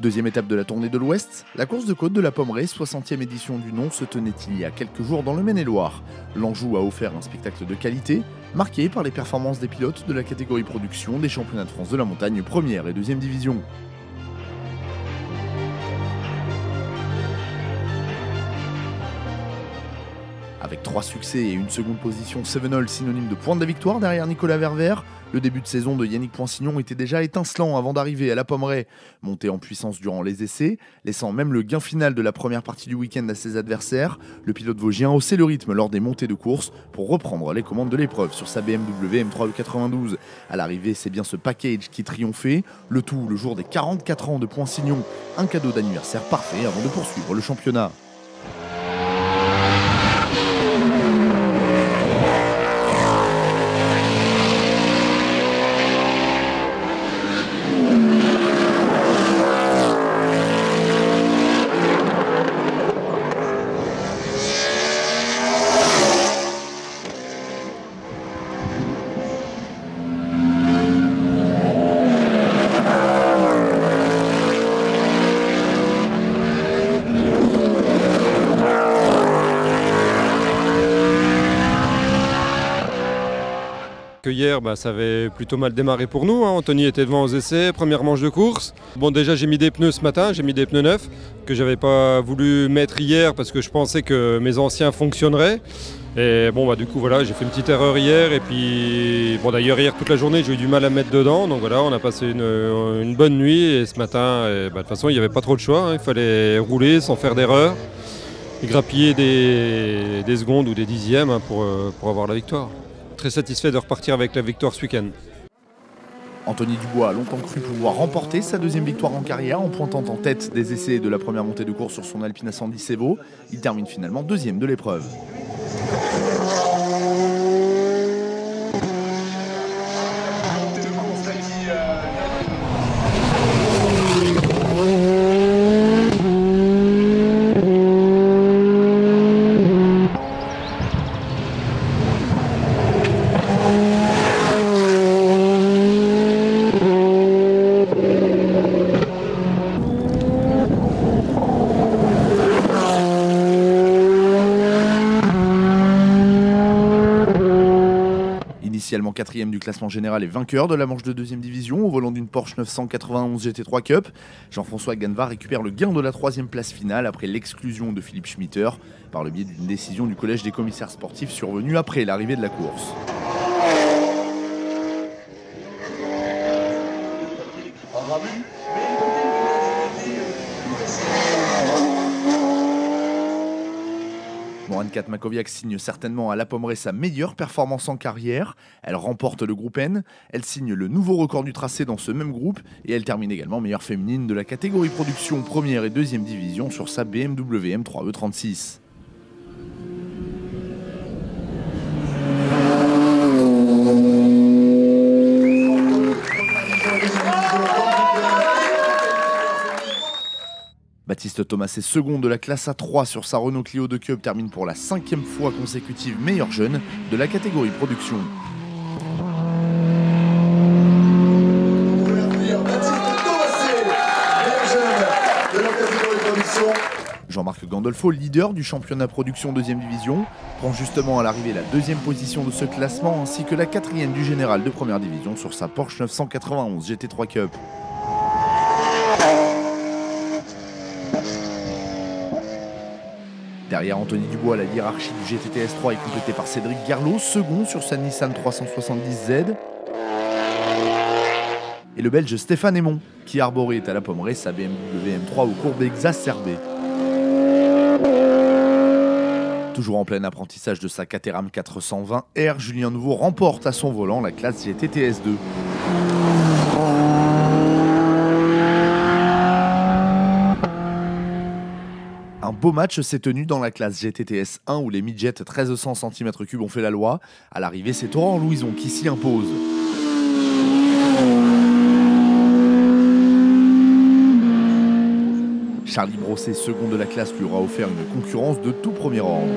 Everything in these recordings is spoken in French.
Deuxième étape de la tournée de l'Ouest, la course de côte de la Pommeraye, 60e édition du nom, se tenait il y a quelques jours dans le Maine-et-Loire. L'Anjou a offert un spectacle de qualité, marqué par les performances des pilotes de la catégorie production des championnats de France de la montagne première et deuxième division. Avec 3 succès et une seconde position 7-all synonyme de point de la victoire derrière Nicolas Ververt, le début de saison de Yannick Poinsignon était déjà étincelant avant d'arriver à la Pommeraye. Monté en puissance durant les essais, laissant même le gain final de la première partie du week-end à ses adversaires, le pilote vosgien haussait le rythme lors des montées de course pour reprendre les commandes de l'épreuve sur sa BMW M3 E92. À l'arrivée, c'est bien ce package qui triomphait, le tout le jour des 44 ans de Poinsignon, un cadeau d'anniversaire parfait avant de poursuivre le championnat. Hier, ça avait plutôt mal démarré pour nous. Anthony était devant aux essais, première manche de course. Bon, déjà j'ai mis des pneus ce matin, j'ai mis des pneus neufs que j'avais pas voulu mettre hier parce que je pensais que mes anciens fonctionneraient. Et bon, du coup voilà, j'ai fait une petite erreur hier et puis bon, d'ailleurs hier toute la journée j'ai eu du mal à me mettre dedans. Donc voilà, on a passé une bonne nuit et ce matin, de toute façon il n'y avait pas trop de choix. Il fallait rouler sans faire d'erreur et grappiller des secondes ou des dixièmes pour avoir la victoire. Très satisfait de repartir avec la victoire ce week-end. Anthony Dubois a longtemps cru pouvoir remporter sa deuxième victoire en carrière en pointant en tête des essais de la première montée de course sur son Alpine A110 Evo. Il termine finalement deuxième de l'épreuve. Initialement 4e du classement général et vainqueur de la manche de deuxième division au volant d'une Porsche 991 GT3 Cup, Jean-François Ganva récupère le gain de la 3e place finale après l'exclusion de Philippe Schmitter par le biais d'une décision du collège des commissaires sportifs survenue après l'arrivée de la course. Moran Makoviak signe certainement à la Pommeraye sa meilleure performance en carrière. Elle remporte le groupe N, elle signe le nouveau record du tracé dans ce même groupe et elle termine également meilleure féminine de la catégorie production première et deuxième division sur sa BMW M3 E36. Baptiste Thomas est second de la classe A3 sur sa Renault Clio de Cup, termine pour la 5e fois consécutive meilleur jeune de la catégorie production. Jean-Marc Gandolfo, leader du championnat production deuxième division, prend justement à l'arrivée la 2e position de ce classement ainsi que la 4e du général de première division sur sa Porsche 991 GT3 Cup. Derrière Anthony Dubois, la hiérarchie du GTTS 3 est complétée par Cédric Garlot, second sur sa Nissan 370Z. Et le Belge Stéphane Aymon, qui arborait à la Pommeraye sa BMW M3 aux courbes exacerbées. Toujours en plein apprentissage de sa Caterham 420R, Julien Nouveau remporte à son volant la classe GTTS 2. Un beau match s'est tenu dans la classe GTTS 1 où les midgets 1300 cm3 ont fait la loi. À l'arrivée, c'est Aurore Louison qui s'y impose. Charlie Brosset, second de la classe, lui aura offert une concurrence de tout premier ordre.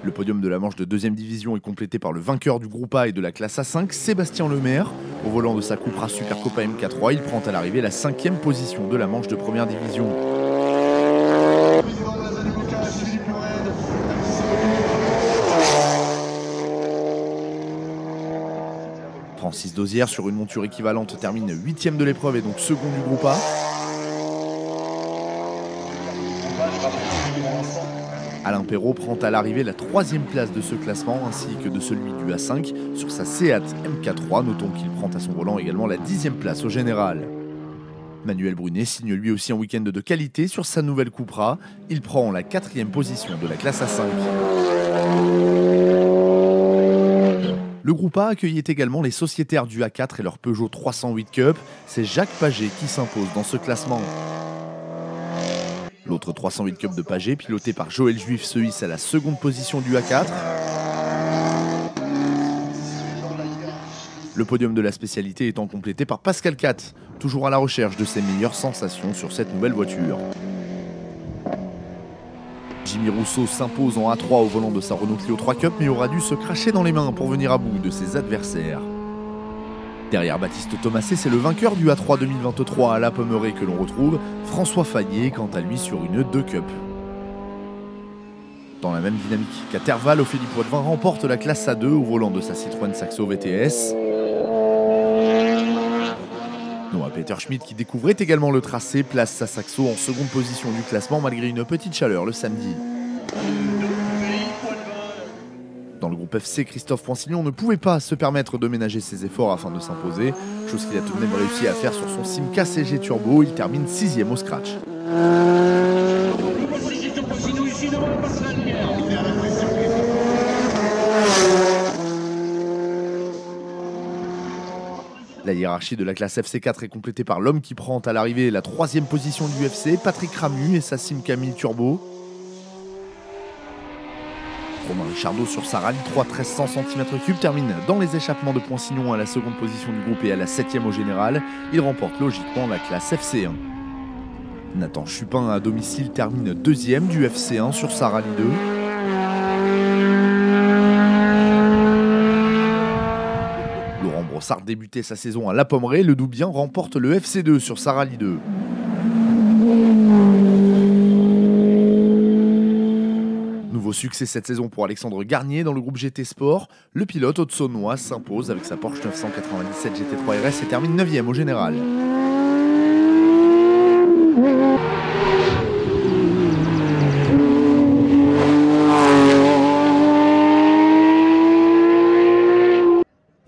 Le podium de la manche de 2e division est complété par le vainqueur du groupe A et de la classe A5, Sébastien Lemaire. Au volant de sa Cupra Supercopa MK3, il prend à l'arrivée la 5e position de la manche de 1re division. Francis Dozière, sur une monture équivalente, termine 8e de l'épreuve et donc second du groupe A. Alain Perrault prend à l'arrivée la 3e place de ce classement ainsi que de celui du A5 sur sa Seat MK3. Notons qu'il prend à son volant également la 10e place au général. Manuel Brunet signe lui aussi un week-end de qualité sur sa nouvelle Cupra. Il prend la 4e position de la classe A5. Le groupe A accueillait également les sociétaires du A4 et leur Peugeot 308 Cup. C'est Jacques Paget qui s'impose dans ce classement. L'autre 308 Cup de Paget, piloté par Joël Juif, se hisse à la 2e position du A4. Le podium de la spécialité étant complété par Pascal Catt, toujours à la recherche de ses meilleures sensations sur cette nouvelle voiture. Jimmy Rousseau s'impose en A3 au volant de sa Renault Clio 3 Cup, mais aura dû se cracher dans les mains pour venir à bout de ses adversaires. Derrière Baptiste Thomasé, c'est le vainqueur du A3 2023 à la Pommeraye que l'on retrouve, François Fayet, quant à lui sur une 2 Cup. Dans la même dynamique qu'à Terval, Ophélie Poitvin remporte la classe A2 au volant de sa Citroën Saxo VTS. Noah Peter Schmidt, qui découvrait également le tracé, place sa Saxo en 2e position du classement malgré une petite chaleur le samedi. Dans le groupe FC, Christophe Poinsignon ne pouvait pas se permettre de ménager ses efforts afin de s'imposer, chose qu'il a tout de même réussi à faire sur son Simca CG Turbo. Il termine 6e au scratch. La hiérarchie de la classe FC4 est complétée par l'homme qui prend à l'arrivée la 3e position du UFC, Patrick Ramu et sa Simca 1000 Turbo. Romain Richardot sur sa Rallye 3 1300 cm3 termine dans les échappements de Poinsignon à la 2e position du groupe et à la 7e au général. Il remporte logiquement la classe FC1. Nathan Chupin à domicile termine 2e du FC1 sur sa Rallye 2. Laurent Brossard débutait sa saison à La Pommeraye, le Doubien remporte le FC2 sur sa Rallye 2. Nouveau succès cette saison pour Alexandre Garnier dans le groupe GT Sport. Le pilote haute-saônois s'impose avec sa Porsche 997 GT3 RS et termine 9e au général.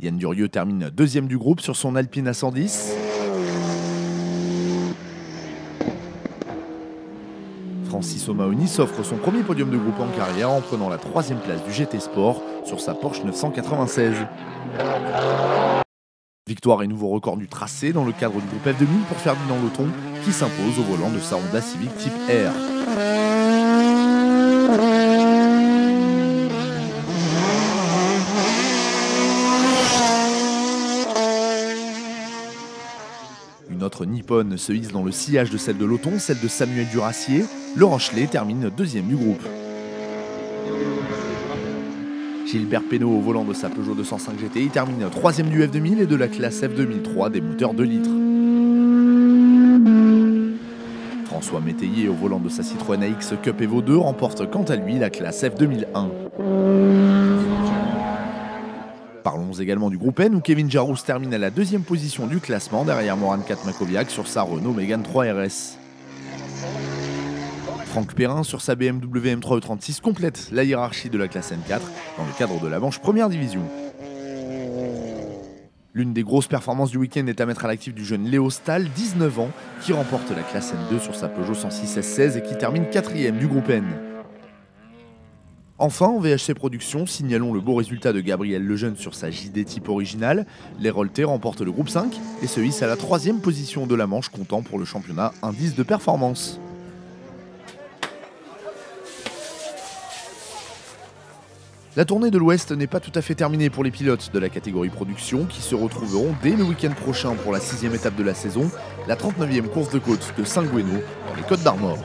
Yann Durieux termine 2e du groupe sur son Alpine A110. Francis O'Mahony s'offre son premier podium de groupe en carrière en prenant la 3e place du GT Sport sur sa Porsche 996. Victoire et nouveau record du tracé dans le cadre du groupe F2000 pour Ferdinand Loton qui s'impose au volant de sa Honda Civic type R. Une autre nippone se hisse dans le sillage de celle de Loton, celle de Samuel Duracier. Laurent Schley termine 2e du groupe. Gilbert Pénaud au volant de sa Peugeot 205 GT, il termine 3e du F2000 et de la classe F2003 des moteurs 2 litres. François Métayer au volant de sa Citroën AX Cup Evo 2 remporte quant à lui la classe F2001. Parlons également du groupe N où Kevin Jarousse termine à la 2e position du classement derrière Moran Katmakoviak sur sa Renault Mégane 3 RS. Franck Perrin sur sa BMW M3 E36 complète la hiérarchie de la classe N4 dans le cadre de la manche 1re division. L'une des grosses performances du week-end est à mettre à l'actif du jeune Léo Stahl, 19 ans, qui remporte la classe N2 sur sa Peugeot 106 S16 et qui termine 4e du groupe N. Enfin, en VHC Productions, signalons le beau résultat de Gabriel Lejeune sur sa JD type originale. Les Roltais remportent le groupe 5 et se hissent à la 3e position de la manche, comptant pour le championnat indice de performance. La tournée de l'Ouest n'est pas tout à fait terminée pour les pilotes de la catégorie production qui se retrouveront dès le week-end prochain pour la 6e étape de la saison, la 39e course de côte de Saint-Gouéno dans les Côtes d'Armor.